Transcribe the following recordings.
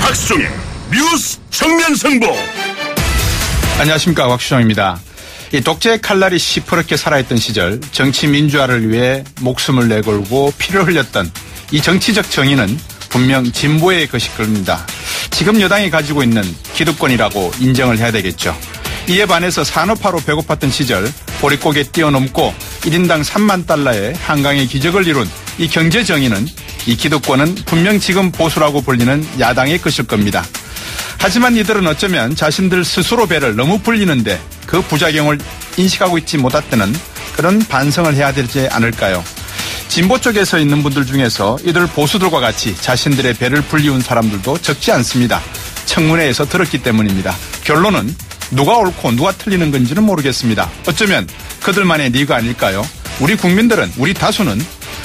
박수종의 뉴스 정면 승부. 안녕하십니까, 곽수정입니다. 이 독재의 칼날이 시퍼렇게 살아있던 시절 정치 민주화를 위해 목숨을 내걸고 피를 흘렸던 이 정치적 정의는 분명 진보의 것일 겁니다. 지금 여당이 가지고 있는 기득권이라고 인정을 해야 되겠죠. 이에 반해서 산업화로 배고팠던 시절 보릿고개 뛰어넘고 1인당 3만 달러의 한강의 기적을 이룬 이 경제 정의는, 이 기득권은 분명 지금 보수라고 불리는 야당의 것일 겁니다. 하지만 이들은 어쩌면 자신들 스스로 배를 너무 불리는데 그 부작용을 인식하고 있지 못했다는 그런 반성을 해야 되지 않을까요? 진보 쪽에서 있는 분들 중에서 이들 보수들과 같이 자신들의 배를 불리운 사람들도 적지 않습니다. 청문회에서 들었기 때문입니다. 결론은 누가 옳고 누가 틀리는 건지는 모르겠습니다. 어쩌면 그들만의 리가 아닐까요? 우리 국민들은, 우리 다수는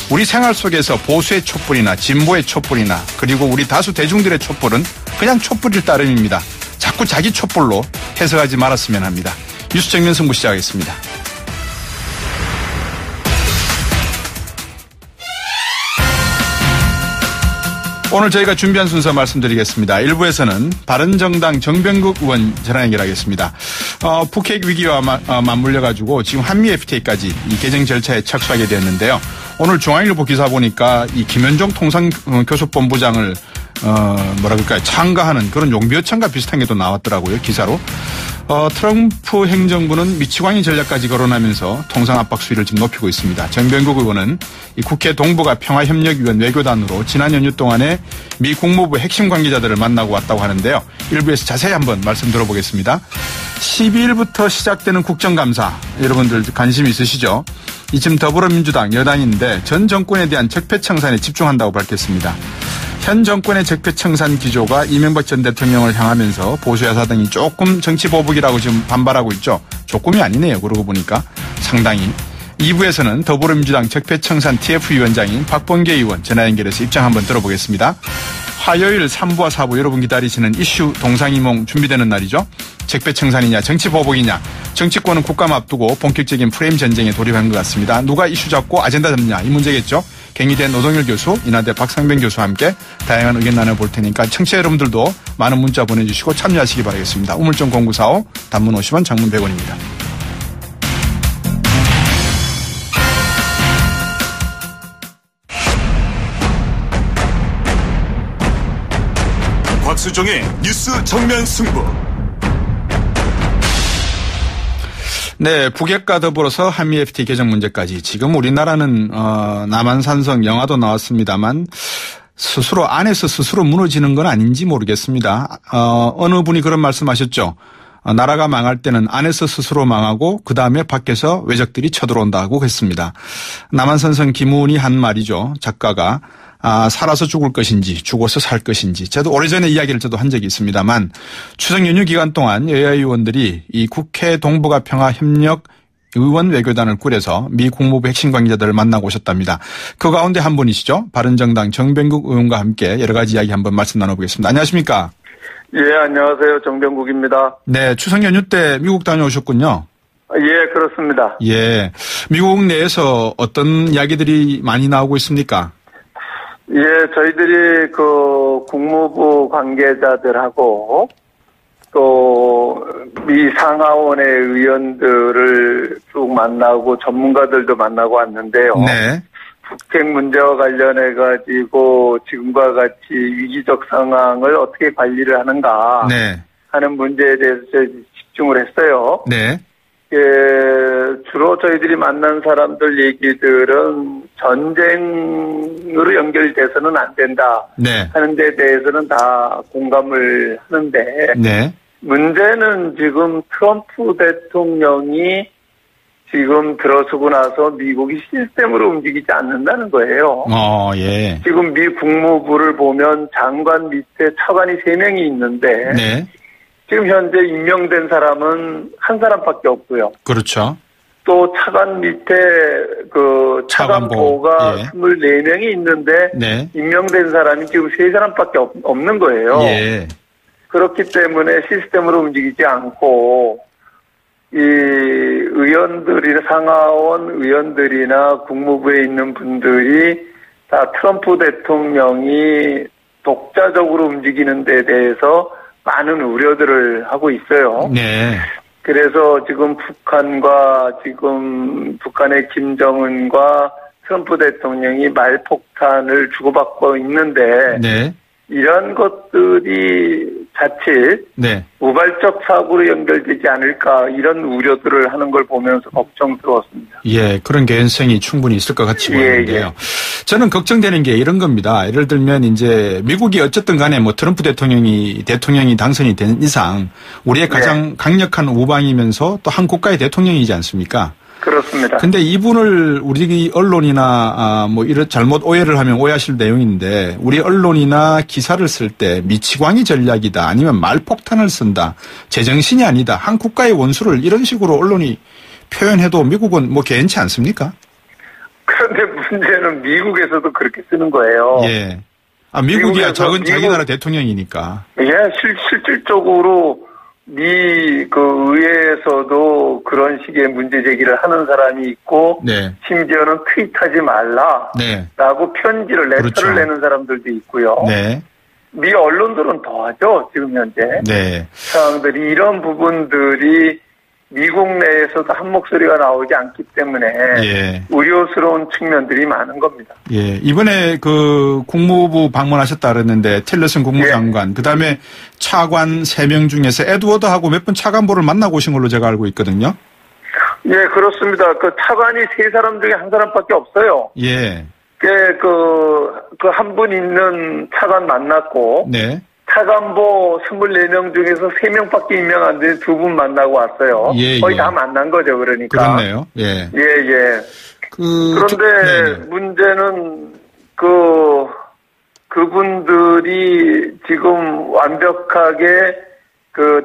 우리 생활 속에서 보수의 촛불이나 진보의 촛불이나 그리고 우리 다수 대중들의 촛불은 그냥 촛불일 따름입니다. 자꾸 자기 촛불로 해석하지 말았으면 합니다. 뉴스 정면 승부 시작하겠습니다. 오늘 저희가 준비한 순서 말씀드리겠습니다. 1부에서는 바른정당 정병국 의원 전화 연결하겠습니다. 북핵 위기와 맞물려가지고 지금 한미 FTA까지 이 개정 절차에 착수하게 되었는데요. 오늘 중앙일보 기사 보니까 이 김현종 통상교섭본부장을 참가하는 그런 용비어천과 비슷한 게 또 나왔더라고요, 기사로. 트럼프 행정부는 미치광이 전략까지 거론하면서 통상 압박 수위를 지금 높이고 있습니다. 정병국 의원은 이 국회 동북아 평화협력위원 외교단으로 지난 연휴 동안에 미 국무부 핵심 관계자들을 만나고 왔다고 하는데요. 일부에서 자세히 한번 말씀 들어보겠습니다. 12일부터 시작되는 국정감사, 여러분들 관심 있으시죠? 지금 더불어민주당 여당인데 전 정권에 대한 적폐청산에 집중한다고 밝혔습니다. 현 정권의 적폐청산 기조가 이명박 전 대통령을 향하면서 보수 여사 등이 조금 정치보복이라고 지금 반발하고 있죠. 조금이 아니네요. 그러고 보니까 상당히. 2부에서는 더불어민주당 적폐청산 TF위원장인 박범계 의원 전화 연결해서 입장 한번 들어보겠습니다. 화요일 3부와 4부 여러분 기다리시는 이슈 동상이몽 준비되는 날이죠. 적폐청산이냐 정치보복이냐, 정치권은 국감 앞두고 본격적인 프레임 전쟁에 돌입한 것 같습니다. 누가 이슈 잡고 아젠다 잡느냐, 이 문제겠죠. 경희대 노동일 교수, 인하대 박상병 교수와 함께 다양한 의견 나눠볼 테니까 청취자 여러분들도 많은 문자 보내주시고 참여하시기 바라겠습니다. 우물정 0945, 단문 50원, 장문 100원입니다. 박수종의 뉴스 정면 승부. 네, 북핵과 더불어서 한미 FTA 개정 문제까지 지금 우리나라는 남한산성 영화도 나왔습니다만 스스로 안에서 스스로 무너지는 건 아닌지 모르겠습니다. 어느 분이 그런 말씀하셨죠. 나라가 망할 때는 안에서 스스로 망하고 그 다음에 밖에서 외적들이 쳐들어온다고 했습니다. 남한산성 김훈이 한 말이죠. 작가가 살아서 죽을 것인지 죽어서 살 것인지, 저도 오래전에 이야기를 저도 한 적이 있습니다만 추석 연휴 기간 동안 여야 의원들이 이 국회 동북아 평화협력 의원 외교단을 꾸려서 미 국무부 핵심 관계자들을 만나고 오셨답니다. 그 가운데 한 분이시죠. 바른정당 정병국 의원과 함께 여러 가지 이야기 한번 말씀 나눠보겠습니다. 안녕하십니까? 예, 안녕하세요. 정병국입니다. 네, 추석 연휴 때 미국 다녀오셨군요. 예, 그렇습니다. 예, 미국 내에서 어떤 이야기들이 많이 나오고 있습니까? 예, 저희들이 그 국무부 관계자들하고 또 미 상하원의 의원들을 쭉 만나고 전문가들도 만나고 왔는데요. 네. 북핵 문제와 관련해 가지고 지금과 같이 위기적 상황을 어떻게 관리를 하는가 네. 하는 문제에 대해서 집중을 했어요. 네. 예, 주로 저희들이 만난 사람들 얘기들은 전쟁으로 연결돼서는 안 된다. 네. 하는 데 대해서는 다 공감을 하는데. 네. 문제는 지금 트럼프 대통령이 지금 들어서고 나서 미국이 시스템으로 움직이지 않는다는 거예요. 예. 지금 미 국무부를 보면 장관 밑에 차관이 3명이 있는데. 네. 지금 현재 임명된 사람은 한 사람밖에 없고요. 그렇죠. 또 차관 밑에 그 차관보가 예. 24명이 있는데 네. 임명된 사람이 지금 3사람밖에 없는 거예요. 예. 그렇기 때문에 시스템으로 움직이지 않고 이 의원들이나 상하원 의원들이나 국무부에 있는 분들이 다 트럼프 대통령이 독자적으로 움직이는 데 대해서 많은 우려들을 하고 있어요. 네. 그래서 지금 북한의 김정은과 트럼프 대통령이 말폭탄을 주고받고 있는데 네. 이런 것들이 자칫 네. 우발적 사고로 연결되지 않을까 이런 우려들을 하는 걸 보면서 걱정스러웠습니다. 예, 그런 개연성이 충분히 있을 것 같이 보이는데요. 예. 저는 걱정되는 게 이런 겁니다. 예를 들면 이제 미국이 어쨌든 간에 뭐 트럼프 대통령이 당선이 된 이상 우리의 가장 강력한 우방이면서 또 한 국가의 대통령이지 않습니까? 그렇습니다. 근데 이분을 우리 언론이나 뭐 이런 잘못 오해를 하면 오해하실 내용인데 우리 언론이나 기사를 쓸 때 미치광이 전략이다 아니면 말폭탄을 쓴다 제정신이 아니다 한 국가의 원수를 이런 식으로 언론이 표현해도 미국은 뭐 개의치 않습니까? 그런데 문제는 미국에서도 그렇게 쓰는 거예요. 예. 미국이야 자기 나라 대통령이니까. 예, 실질적으로 의회에서도 그런 식의 문제 제기를 하는 사람이 있고, 네. 심지어는 트윗하지 말라라고 네. 편지를 레터를 내는 사람들도 있고요. 네. 미 언론들은 더하죠, 지금 현재. 네. 상황들이 이런 부분들이 미국 내에서도 한 목소리가 나오지 않기 때문에 예. 우려스러운 측면들이 많은 겁니다. 예, 이번에 국무부 방문하셨다 그랬는데 틸러슨 국무장관, 그다음에 차관 3명 중에서 에드워드하고 몇 번 차관보를 만나고 오신 걸로 제가 알고 있거든요. 예, 그렇습니다. 차관이 3사람 중에 1사람밖에 없어요. 예. 한 분 있는 차관 만났고. 네. 차관보 24명 중에서 3명밖에 임명 안 된 2분 만나고 왔어요. 예, 거의 예. 다 만난 거죠, 그러니까. 그렇네요. 예. 예. 그런데 문제는 그분들이 지금 완벽하게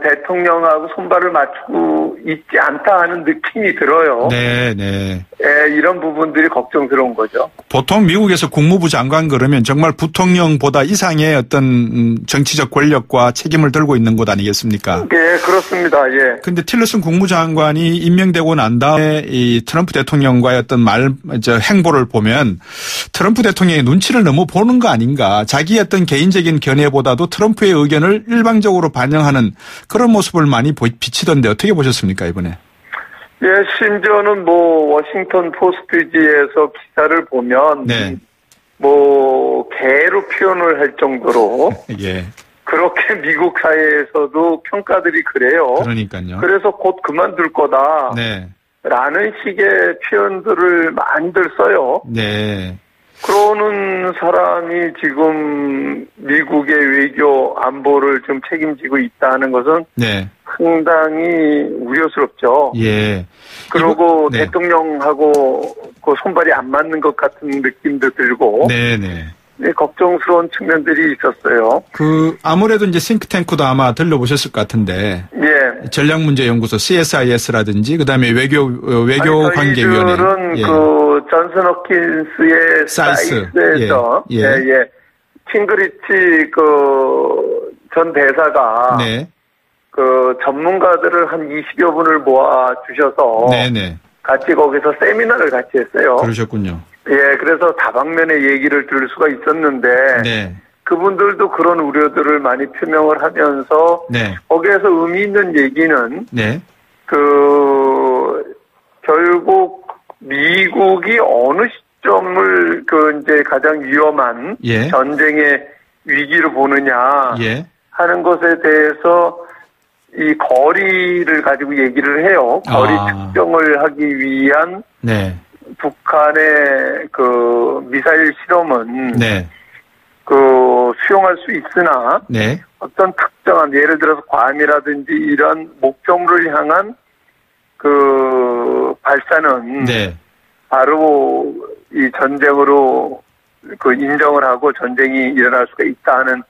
대통령하고 손발을 맞추고 있지 않다 하는 느낌이 들어요. 네. 예, 이런 부분들이 걱정스러운 거죠. 보통 미국에서 국무부 장관 그러면 정말 부통령보다 이상의 어떤 정치적 권력과 책임을 들고 있는 곳 아니겠습니까? 예, 그렇습니다. 예. 근데 틸러슨 국무장관이 임명되고 난 다음에 이 트럼프 대통령과의 어떤 행보를 보면 트럼프 대통령의 눈치를 너무 보는 거 아닌가. 자기의 어떤 개인적인 견해보다도 트럼프의 의견을 일방적으로 반영하는 그런 모습을 많이 비치던데 어떻게 보셨습니까, 이번에? 예, 심지어는 워싱턴 포스트지에서 기사를 보면, 네. 개로 표현을 할 정도로. 예. 그렇게 미국 사회에서도 평가들이 그래요. 그러니까요. 그래서 곧 그만둘 거다. 네. 라는 식의 표현들을 많이들 써요. 네. 그러는 사람이 지금 미국의 외교 안보를 좀 책임지고 있다는 것은 네. 상당히 우려스럽죠. 예. 그리고 네. 대통령하고 손발이 안 맞는 것 같은 느낌도 들고. 네네. 네, 걱정스러운 측면들이 있었어요. 아무래도 이제 싱크탱크도 아마 들려보셨을 것 같은데. 예. 전략문제연구소 CSIS라든지, 그 다음에 외교관계위원회. 예. 존슨 호킨스의 사이스에서. 예. 킹그리치 전 대사가. 네. 전문가들을 한 20여 분을 모아 주셔서. 네네. 같이 거기서 세미나를 같이 했어요. 그러셨군요. 예, 그래서 다방면의 얘기를 들을 수가 있었는데. 네. 그분들도 그런 우려들을 많이 표명을 하면서. 네. 거기에서 의미 있는 얘기는. 네. 결국 미국이 어느 시점을 이제 가장 위험한. 예. 전쟁의 위기로 보느냐. 예. 하는 것에 대해서 이 거리를 가지고 얘기를 해요. 거리 측정을 하기 위한. 네. 북한의 미사일 실험은. 네. 수용할 수 있으나. 네. 어떤 특정한, 예를 들어서 괌이라든지 이런 목표물을 향한 발사는. 네. 바로 이 전쟁으로 인정을 하고 전쟁이 일어날 수가 있다는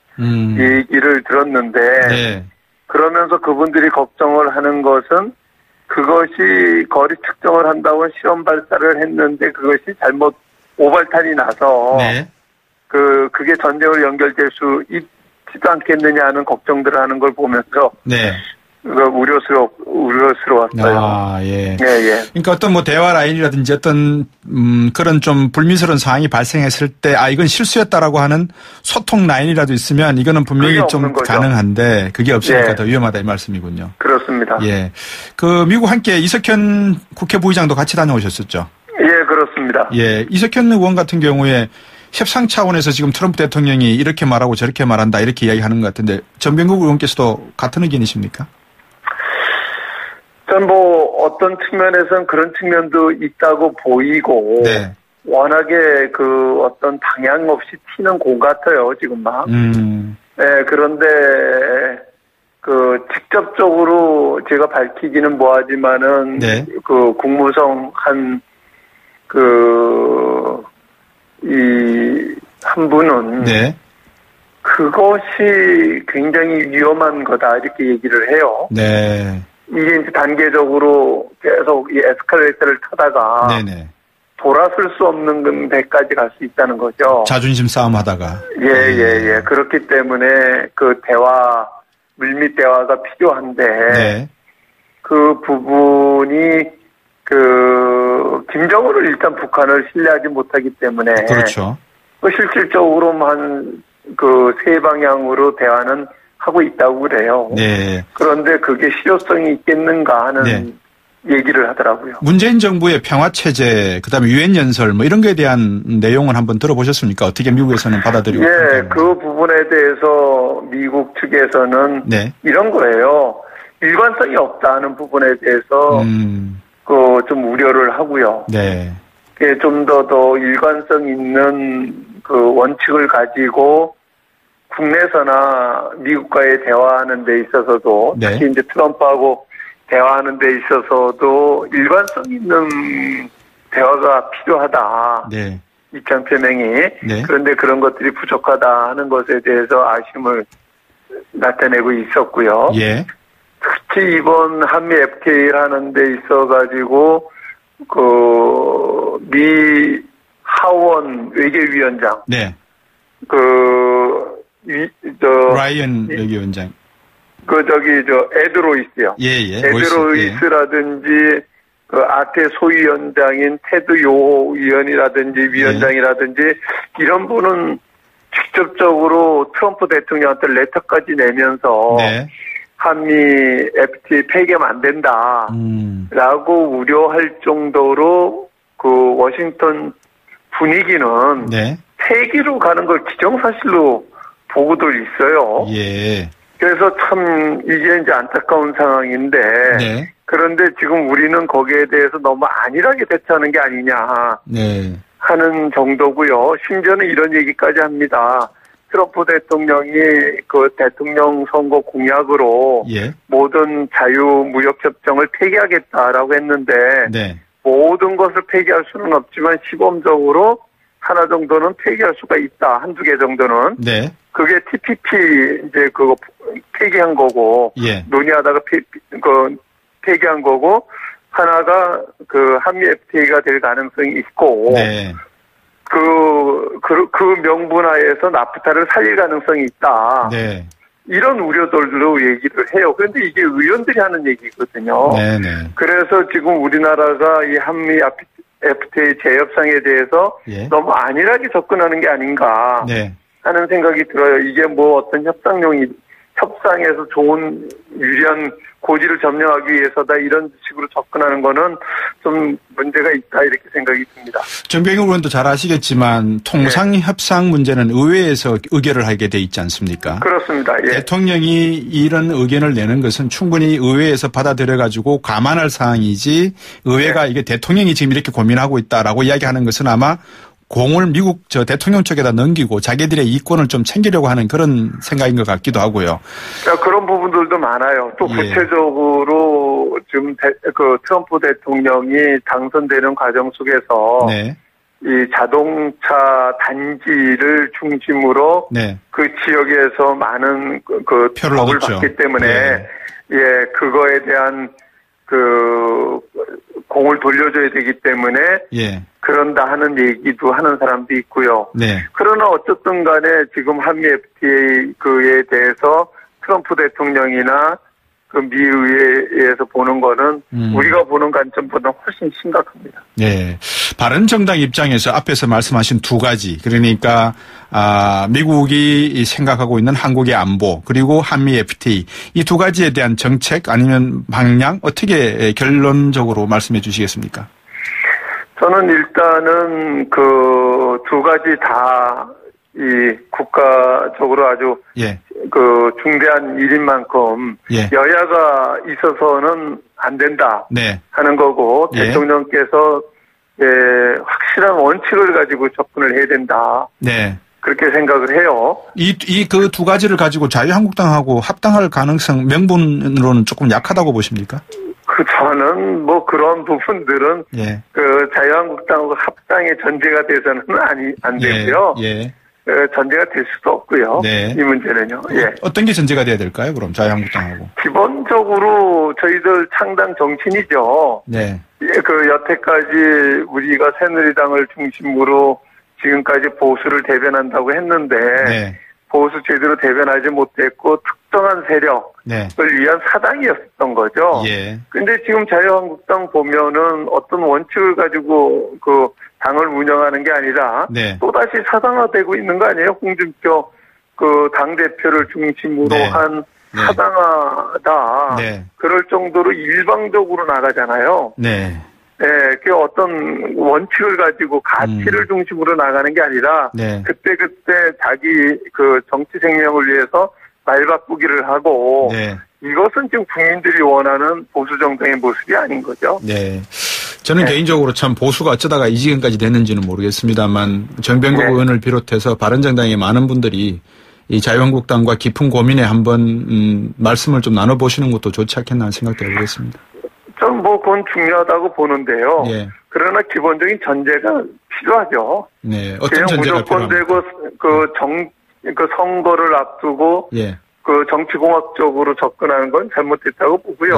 얘기를 들었는데. 네. 그러면서 그분들이 걱정을 하는 것은 그것이 거리 측정을 한다고 실험 발사를 했는데 그것이 잘못 오발탄이 나서. 네. 그게 전쟁으로 연결될 수 있지도 않겠느냐 하는 걱정들을 하는 걸 보면서. 네. 우려스러웠어요. 아, 예. 예, 예. 그러니까 어떤 뭐 대화 라인이라든지 어떤, 그런 좀 불미스러운 상황이 발생했을 때, 이건 실수였다라고 하는 소통 라인이라도 있으면 이거는 분명히 좀 가능한데, 그게 없으니까 예. 더 위험하다 이 말씀이군요. 그렇습니다. 예. 미국 함께 이석현 국회 부의장도 같이 다녀오셨었죠? 예, 그렇습니다. 예. 이석현 의원 같은 경우에 협상 차원에서 지금 트럼프 대통령이 이렇게 말하고 저렇게 말한다 이렇게 이야기하는 것 같은데 전병국 의원께서도 같은 의견이십니까? 전 뭐 어떤 측면에서는 그런 측면도 있다고 보이고 네. 워낙에 그 어떤 방향 없이 튀는 공 같아요 지금 막. 네, 그런데 그 직접적으로 제가 밝히기는 뭐하지만은 네. 그 국무성 한 분은 네. 그것이 굉장히 위험한 거다 이렇게 얘기를 해요. 네. 이게 이제 단계적으로 계속 이 에스컬레이터를 타다가 네네. 돌아설 수 없는 데까지 갈 수 있다는 거죠. 자존심 싸움 하다가. 예. 그렇기 때문에 그 물밑 대화가 필요한데 네. 그 부분이 김정은을 일단 북한을 신뢰하지 못하기 때문에 그렇죠. 실질적으로만 세 방향으로 대화는 하고 있다고 그래요. 네. 그런데 그게 실효성이 있겠는가 하는 네. 얘기를 하더라고요. 문재인 정부의 평화체제, 그다음에 유엔 연설 뭐 이런 거에 대한 내용은 한번 들어보셨습니까? 어떻게 미국에서는 받아들이고 예, 그 부분에 대해서 미국 측에서는 네. 이런 거예요. 일관성이 없다는 부분에 대해서 좀 우려를 하고요. 네. 좀 더 일관성 있는 원칙을 가지고 국내에서나 미국과의 대화하는 데 있어서도 네. 특히 이제 트럼프하고 대화하는 데 있어서도 일관성 있는 대화가 필요하다. 네. 입장 표명이. 네. 그런데 그런 것들이 부족하다 하는 것에 대해서 아쉬움을 나타내고 있었고요. 예. 특히 이번 한미 FTA를 하는 데 있어가지고 미 하원 외교위원장. 네. 라이언 외교위원장. 에드로이스요. 예. 에드로이스라든지 아태 소위원장인 테드 요 위원이라든지 위원장이라든지 이런 분은 직접적으로 트럼프 대통령한테 레터까지 내면서 네. 한미 FTA 폐기하면 안 된다. 라고 우려할 정도로 워싱턴 분위기는 네. 폐기로 가는 걸 기정사실로 보고도 있어요. 예. 그래서 참 이게 이제 안타까운 상황인데 네. 그런데 지금 우리는 거기에 대해서 너무 안일하게 대처하는 게 아니냐 네. 하는 정도고요. 심지어는 이런 얘기까지 합니다. 트럼프 대통령이 대통령 선거 공약으로 예. 모든 자유무역협정을 폐기하겠다라고 했는데 네. 모든 것을 폐기할 수는 없지만 시범적으로 하나 정도는 폐기할 수가 있다. 한두 개 정도는. 네. 그게 TPP 이제 그거 폐기한 거고 예. 논의하다가 폐기한 거고 하나가 한미 FTA가 될 가능성이 있고 네. 그 명분하에서 나프타를 살릴 가능성이 있다. 네. 이런 우려들로 얘기를 해요. 그런데 이게 의원들이 하는 얘기거든요. 네네. 그래서 지금 우리나라가 이 한미 FTA 재협상에 대해서 예. 너무 안일하게 접근하는 게 아닌가 네. 하는 생각이 들어요. 이게 뭐 어떤 협상에서 좋은 유리한 고지를 점령하기 위해서다 이런 식으로 접근하는 거는 좀 문제가 있다 이렇게 생각이 듭니다. 정병국 의원도 잘 아시겠지만 통상협상 문제는 의회에서 의결을 하게 돼 있지 않습니까? 그렇습니다. 예. 대통령이 이런 의견을 내는 것은 충분히 의회에서 받아들여가지고 감안할 사항이지 의회가 이게 대통령이 지금 이렇게 고민하고 있다라고 이야기하는 것은 아마 공을 미국 대통령 쪽에다 넘기고 자기들의 이권을 좀 챙기려고 하는 그런 생각인 것 같기도 하고요. 그런 부분들도 많아요. 또 구체적으로 지금 트럼프 대통령이 당선되는 과정 속에서 네. 이 자동차 단지를 중심으로 네. 그 지역에서 많은 표를 법을 얻었죠. 받기 때문에 네. 예, 그거에 대한 공을 돌려줘야 되기 때문에 예. 그런다 하는 얘기도 하는 사람도 있고요. 네. 그러나 어쨌든 간에 지금 한미 FTA에 대해서 트럼프 대통령이나 그 미의회에서 보는 거는 우리가 보는 관점보다 훨씬 심각합니다. 네. 바른정당 입장에서 앞에서 말씀하신 두 가지, 그러니까 미국이 생각하고 있는 한국의 안보 그리고 한미 FTA 이 두 가지에 대한 정책 아니면 방향 어떻게 결론적으로 말씀해 주시겠습니까? 저는 일단은 그 두 가지 다 이 국가적으로 아주 그 중대한 일인 만큼 여야가 있어서는 안 된다 하는 거고 대통령께서 확실한 원칙을 가지고 접근을 해야 된다. 그렇게 생각을 해요. 이 그 두 가지를 가지고 자유한국당하고 합당할 가능성 명분으로는 조금 약하다고 보십니까? 저는 뭐 그런 부분들은 그 자유한국당하고 합당의 전제가 돼서는 안 되고요. 전제가 될 수도 없고요. 이 문제는요. 어떤 게 전제가 돼야 될까요? 그럼 자유한국당하고. 기본적으로 저희들 창당 정신이죠. 그 여태까지 우리가 새누리당을 중심으로 지금까지 보수를 대변한다고 했는데 보수 제대로 대변하지 못했고 특정한 세력을 위한 사당이었던 거죠. 근데 지금 자유한국당 보면은 어떤 원칙을 가지고 그 당을 운영하는 게 아니라 또다시 사당화되고 있는 거 아니에요? 홍준표 그 당대표를 중심으로 한 사당화다. 그럴 정도로 일방적으로 나가잖아요. 그 어떤 원칙을 가지고 가치를 중심으로 나가는 게 아니라 그때그때 자기 그 정치 생명을 위해서 말 바꾸기를 하고 이것은 지금 국민들이 원하는 보수 정당의 모습이 아닌 거죠. 저는 개인적으로 참 보수가 어쩌다가 이 지경까지 됐는지는 모르겠습니다만 정병국 의원을 비롯해서 바른정당의 많은 분들이 이 자유한국당과 깊은 고민에 한번 말씀을 좀 나눠보시는 것도 좋지 않겠나 하는 생각도 해보겠습니다. 저는 뭐 그건 중요하다고 보는데요. 그러나 기본적인 전제가 필요하죠. 어떤 전제가 무조건 되고 그 선거를 앞두고 그 정치공학적으로 접근하는 건 잘못됐다고 보고요.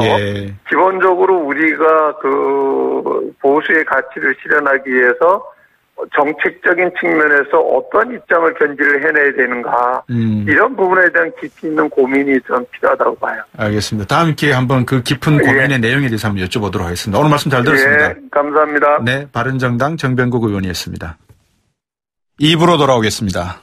기본적으로 우리가 그 보수의 가치를 실현하기 위해서 정책적인 측면에서 어떤 입장을 견지를 해내야 되는가 이런 부분에 대한 깊이 있는 고민이 좀 필요하다고 봐요. 알겠습니다. 다음 기회에 한번 그 깊은 고민의 내용에 대해서 한번 여쭤보도록 하겠습니다. 오늘 말씀 잘 들었습니다. 감사합니다. 바른정당 정병국 의원이었습니다. 2부로 돌아오겠습니다.